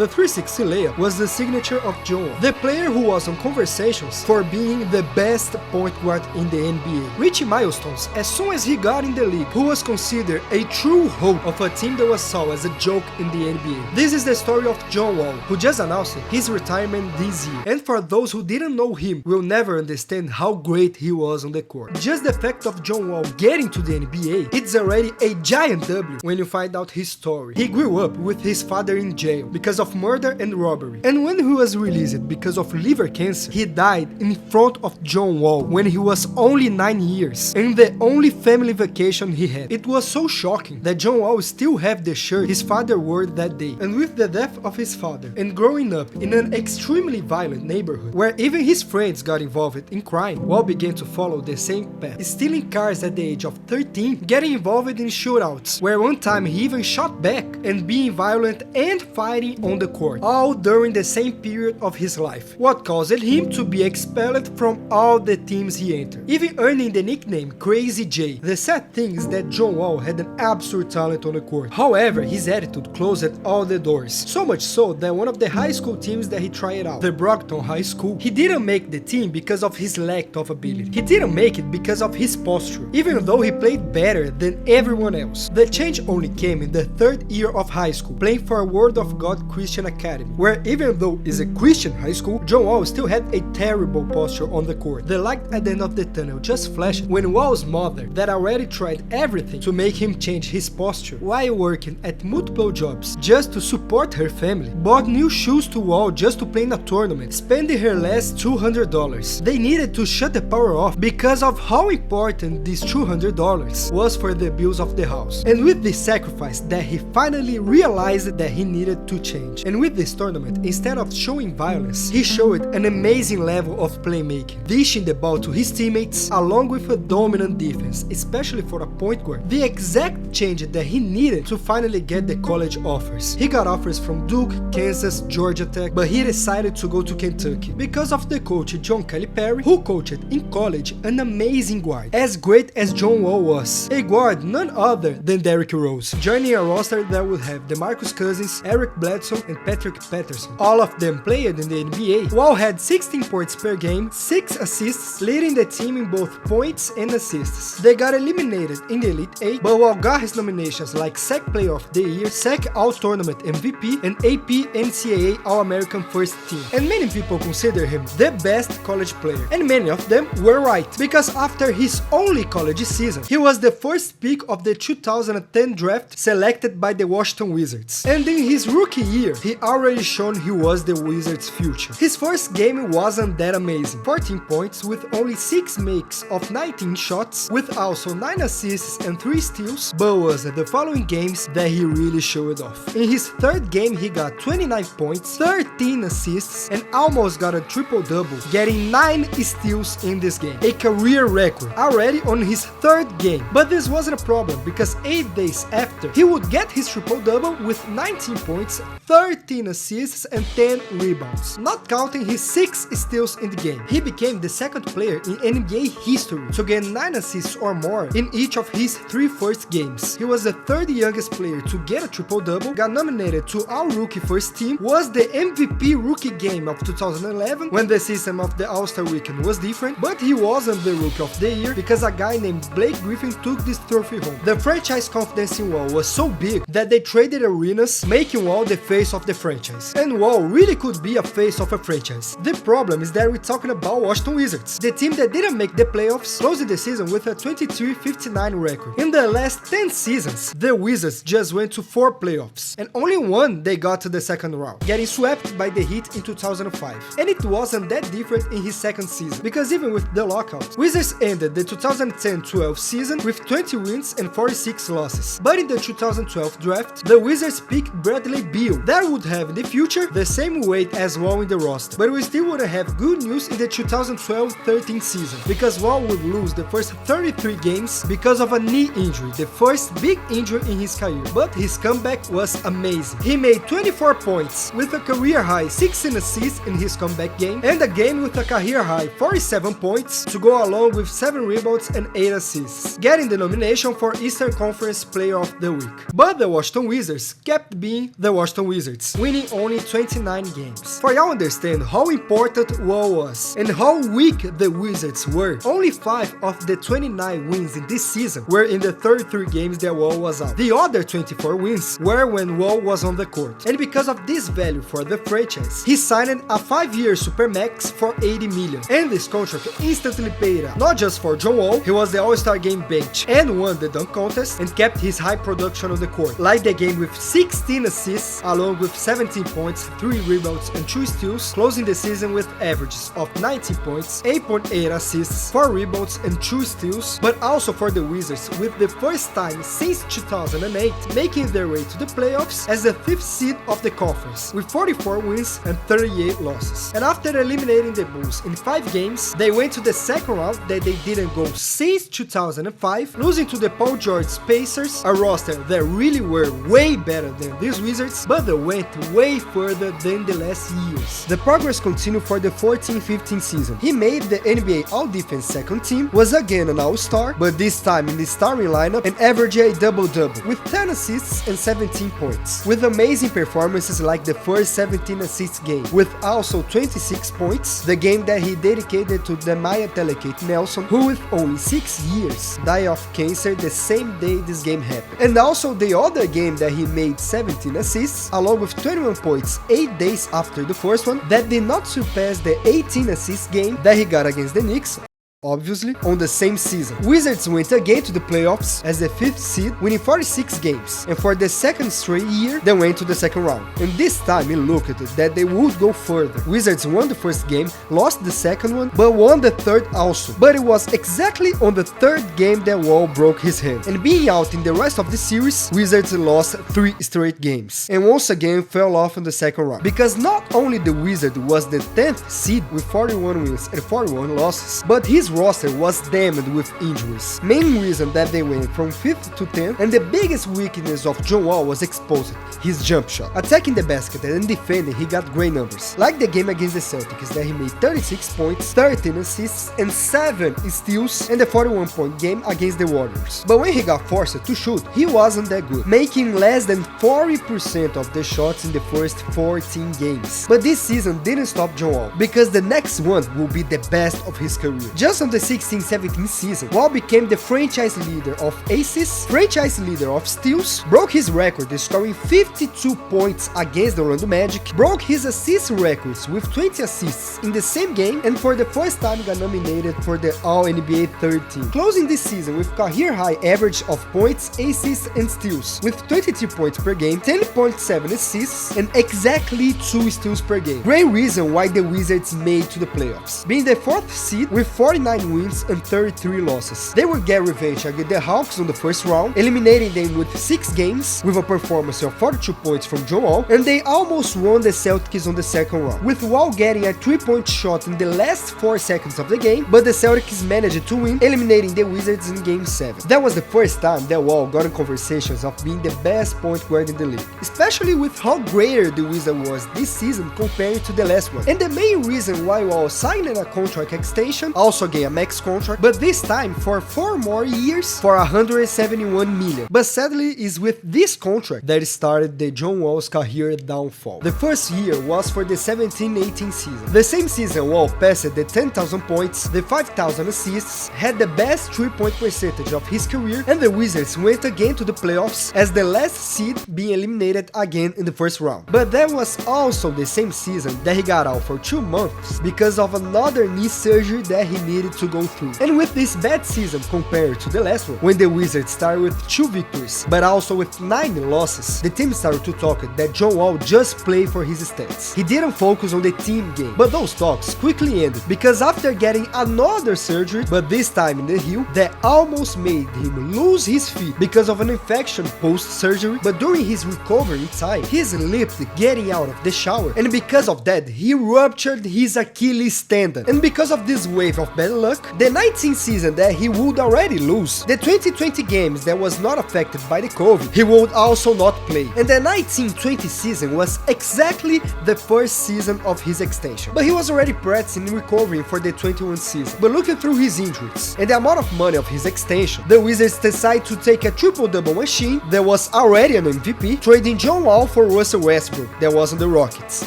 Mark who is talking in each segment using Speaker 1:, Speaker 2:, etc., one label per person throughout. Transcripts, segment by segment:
Speaker 1: The 360 layup was the signature of John Wall, the player who was on conversations for being the best point guard in the NBA, reaching milestones as soon as he got in the league, who was considered a true hope of a team that was saw as a joke in the NBA. This is the story of John Wall, who just announced his retirement this year, and for those who didn't know him will never understand how great he was on the court. Just the fact of John Wall getting to the NBA, it's already a giant W when you find out his story. He grew up with his father in jail because of murder and robbery, and when he was released because of liver cancer, he died in front of John Wall when he was only 9 years, and the only family vacation he had. It was so shocking that John Wall still have the shirt his father wore that day, and with the death of his father, and growing up in an extremely violent neighborhood, where even his friends got involved in crime, Wall began to follow the same path, stealing cars at the age of 13, getting involved in shootouts, where one time he even shot back, and being violent and fighting on the court, all during the same period of his life, what caused him to be expelled from all the teams he entered, even earning the nickname Crazy J. The sad thing is that John Wall had an absolute talent on the court. However, his attitude closed all the doors, so much so that one of the high school teams that he tried out, the Brockton High School, he didn't make the team because of his lack of ability. He didn't make it because of his posture, even though he played better than everyone else. The change only came in the third year of high school, playing for a Word of God Christian Academy, where even though it's a Christian high school, John Wall still had a terrible posture on the court. The light at the end of the tunnel just flashed when Wall's mother, that already tried everything to make him change his posture while working at multiple jobs just to support her family, bought new shoes to Wall just to play in a tournament, spending her last $200. They needed to shut the power off because of how important this $200 was for the bills of the house. And with this sacrifice that he finally realized that he needed to change. And with this tournament, instead of showing violence, he showed an amazing level of playmaking, dishing the ball to his teammates along with a dominant defense, especially for a point guard, the exact change that he needed to finally get the college offers. He got offers from Duke, Kansas, Georgia Tech, but he decided to go to Kentucky because of the coach John Calipari, who coached in college an amazing guard, as great as John Wall was, a guard none other than Derrick Rose, joining a roster that would have DeMarcus Cousins, Eric Bledsoe, and Patrick Patterson. All of them played in the NBA. Wall had 16 points per game, 6 assists, leading the team in both points and assists. They got eliminated in the Elite 8, but Wall got his nominations like SEC Player of the Year, SEC All-Tournament MVP, and AP NCAA All-American First Team. And many people consider him the best college player, and many of them were right, because after his only college season, he was the first pick of the 2010 draft selected by the Washington Wizards. And in his rookie year, he already shown he was the Wizards' future. His first game wasn't that amazing, 14 points with only 6 makes of 19 shots, with also 9 assists and 3 steals, but was the following games that he really showed off. In his third game, he got 29 points, 13 assists, and almost got a triple-double, getting 9 steals in this game, a career record already on his third game. But this wasn't a problem, because 8 days after, he would get his triple-double with 19 points, 13 assists, and 10 rebounds, not counting his 6 steals in the game. He became the second player in NBA history to get 9 assists or more in each of his 3 first games. He was the third youngest player to get a triple-double, got nominated to All-Rookie First Team, was the MVP Rookie Game of 2011 when the system of the All-Star Weekend was different, but he wasn't the Rookie of the Year because a guy named Blake Griffin took this trophy home. The franchise confidence in Wall was so big that they traded arenas, making Wall the face of the franchise. And Wall really could be a face of a franchise. The problem is that we're talking about Washington Wizards, the team that didn't make the playoffs, closing the season with a 23-59 record. In the last 10 seasons, the Wizards just went to 4 playoffs, and only one they got to the second round, getting swept by the Heat in 2005. And it wasn't that different in his second season, because even with the lockout, Wizards ended the 2010-12 season with 20 wins and 46 losses. But in the 2012 draft, the Wizards picked Bradley Beal. That would have in the future the same weight as Wall in the roster, but we still wouldn't have good news in the 2012-13 season, because Wall would lose the first 33 games because of a knee injury, the first big injury in his career. But his comeback was amazing. He made 24 points with a career high 16 assists in his comeback game, and a game with a career high 47 points to go along with 7 rebounds and 8 assists, getting the nomination for Eastern Conference Player of the Week. But the Washington Wizards kept being the Washington Wizards. Wizards, winning only 29 games. For y'all understand how important Wall was and how weak the Wizards were, only 5 of the 29 wins in this season were in the 33 games that Wall was out. The other 24 wins were when Wall was on the court. And because of this value for the franchise, he signed a 5-year Supermax for $80 million. And this contract instantly paid out. Not just for John Wall, he was the All-Star Game bench and won the dunk contest and kept his high production on the court. Like the game with 16 assists along with 17 points, 3 rebounds and 2 steals, closing the season with averages of 19 points, 8.8 assists, 4 rebounds and 2 steals, but also for the Wizards with the first time since 2008 making their way to the playoffs as the 5th seed of the conference with 44 wins and 38 losses. And after eliminating the Bulls in 5 games, they went to the second round that they didn't go since 2005, losing to the Paul George Pacers, a roster that really were way better than these Wizards, but they went way further than the last years. The progress continued for the 14-15 season. He made the NBA All-Defense second team, was again an All-Star, but this time in the starting lineup and averaged a double-double with 10 assists and 17 points, with amazing performances like the first 17 assists game, with also 26 points, the game that he dedicated to the Maya Telekate Nelson, who with only 6 years died of cancer the same day this game happened, and also the other game that he made 17 assists, along with 21 points 8 days after the first one, that did not surpass the 18 assist game that he got against the Knicks, obviously, on the same season. Wizards went again to the playoffs as the 5th seed, winning 46 games, and for the second straight year, they went to the second round. And this time it looked that they would go further. Wizards won the first game, lost the second one, but won the third also. But it was exactly on the third game that Wall broke his hand. And being out in the rest of the series, Wizards lost 3 straight games, and once again fell off in the second round. Because not only the Wizard was the 10th seed with 41 wins and 41 losses, but his roster was damaged with injuries. Main reason that they went from 5th to 10th, and the biggest weakness of John Wall was exposed, his jump shot. Attacking the basket and defending, he got great numbers. Like the game against the Celtics that he made 36 points, 13 assists and 7 steals, and the 41-point game against the Warriors. But when he got forced to shoot, he wasn't that good, making less than 40% of the shots in the first 14 games. But this season didn't stop John Wall, because the next one will be the best of his career. Just on the 16-17 season, Wall became the franchise leader of assists, franchise leader of steals, broke his record scoring 52 points against the Orlando Magic, broke his assist records with 20 assists in the same game, and for the first time got nominated for the All-NBA third team. Closing this season with career high average of points, assists and steals, with 22 points per game, 10.7 assists, and exactly 2 steals per game. Great reason why the Wizards made to the playoffs, being the 4th seed with 49 wins and 33 losses. They would get revenge against the Hawks on the first round, eliminating them with 6 games with a performance of 42 points from John Wall, and they almost won the Celtics on the second round, with Wall getting a 3-point shot in the last 4 seconds of the game, but the Celtics managed to win, eliminating the Wizards in Game 7. That was the first time that Wall got in conversations of being the best point guard in the league, especially with how greater the Wizard was this season compared to the last one. And the main reason why Wall signed a contract extension, also gained a max contract, but this time for 4 more years for $171 million. But sadly, it's with this contract that started the John Wall's career downfall. The first year was for the 17-18 season. The same season, Wall passed the 10,000 points, the 5,000 assists, had the best 3-point percentage of his career, and the Wizards went again to the playoffs as the last seed, being eliminated again in the first round. But that was also the same season that he got out for 2 months because of another knee surgery that he needed to go through. And with this bad season compared to the last one, when the Wizards started with 2 victories, but also with 9 losses, the team started to talk that John Wall just played for his stats. He didn't focus on the team game, but those talks quickly ended, because after getting another surgery, but this time in the heel, that almost made him lose his feet because of an infection post-surgery, but during his recovery time, he slipped getting out of the shower, and because of that, he ruptured his Achilles tendon. And because of this wave of bad luck, the 19 season that he would already lose, the 2020 games that was not affected by the COVID, he would also not play, and the 1920 season was exactly the first season of his extension. But he was already practicing and recovering for the 21 season. But looking through his injuries and the amount of money of his extension, the Wizards decided to take a triple-double machine that was already an MVP, trading John Wall for Russell Westbrook that was on the Rockets,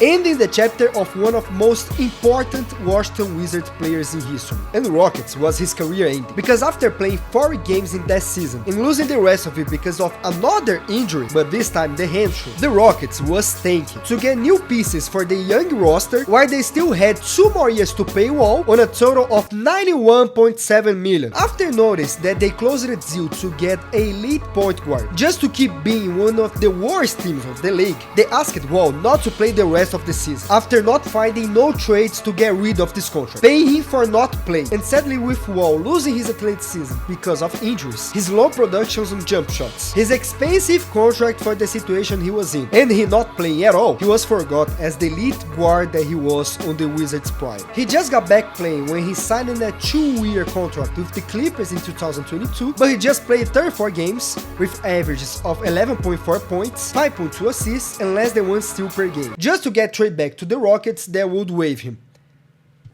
Speaker 1: ending the chapter of one of the most important Washington Wizards players in history. And the Rockets was his career ending, because after playing 40 games in that season and losing the rest of it because of another injury, but this time the hamstring, the Rockets was tanking to get new pieces for the young roster, while they still had 2 more years to pay Wall on a total of $91.7 million. After notice that they closed a deal to get an elite point guard just to keep being one of the worst teams of the league, they asked Wall not to play the rest of the season after not finding no trades to get rid of this contract, paying him for not playing. And sadly, with Wall losing his athleticism because of injuries, his low productions on jump shots, his expensive contract for the situation he was in, and he not playing at all, he was forgot as the elite guard that he was on the Wizards prior. He just got back playing when he signed a 2-year contract with the Clippers in 2022, but he just played 34 games with averages of 11.4 points, 5.2 assists, and less than 1 steal per game, just to get traded back to the Rockets that would waive him.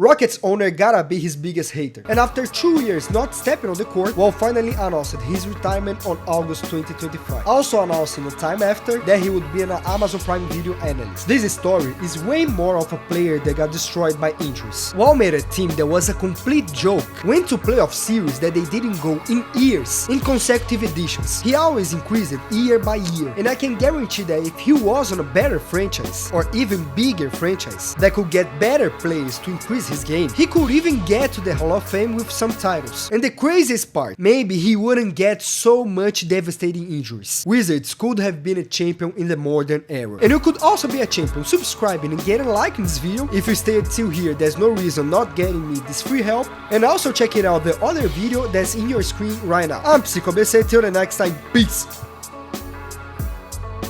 Speaker 1: Rockets owner gotta be his biggest hater, and after 2 years not stepping on the court, Wall finally announced his retirement on August 2025, also announcing a time after that he would be an Amazon Prime Video analyst. This story is way more of a player that got destroyed by injuries. Wall made a team that was a complete joke, went to playoff series that they didn't go in years, in consecutive editions. He always increased it year by year, and I can guarantee that if he was on a better franchise, or even bigger franchise, that could get better players to increase his game, he could even get to the Hall of Fame with some titles. And the craziest part, maybe he wouldn't get so much devastating injuries. Wizards could have been a champion in the modern era. And you could also be a champion subscribing and getting a like in this video. If you stayed till here, there's no reason not getting me this free help. And also checking out the other video that's in your screen right now. I'm PsychoBC, till the next time, peace!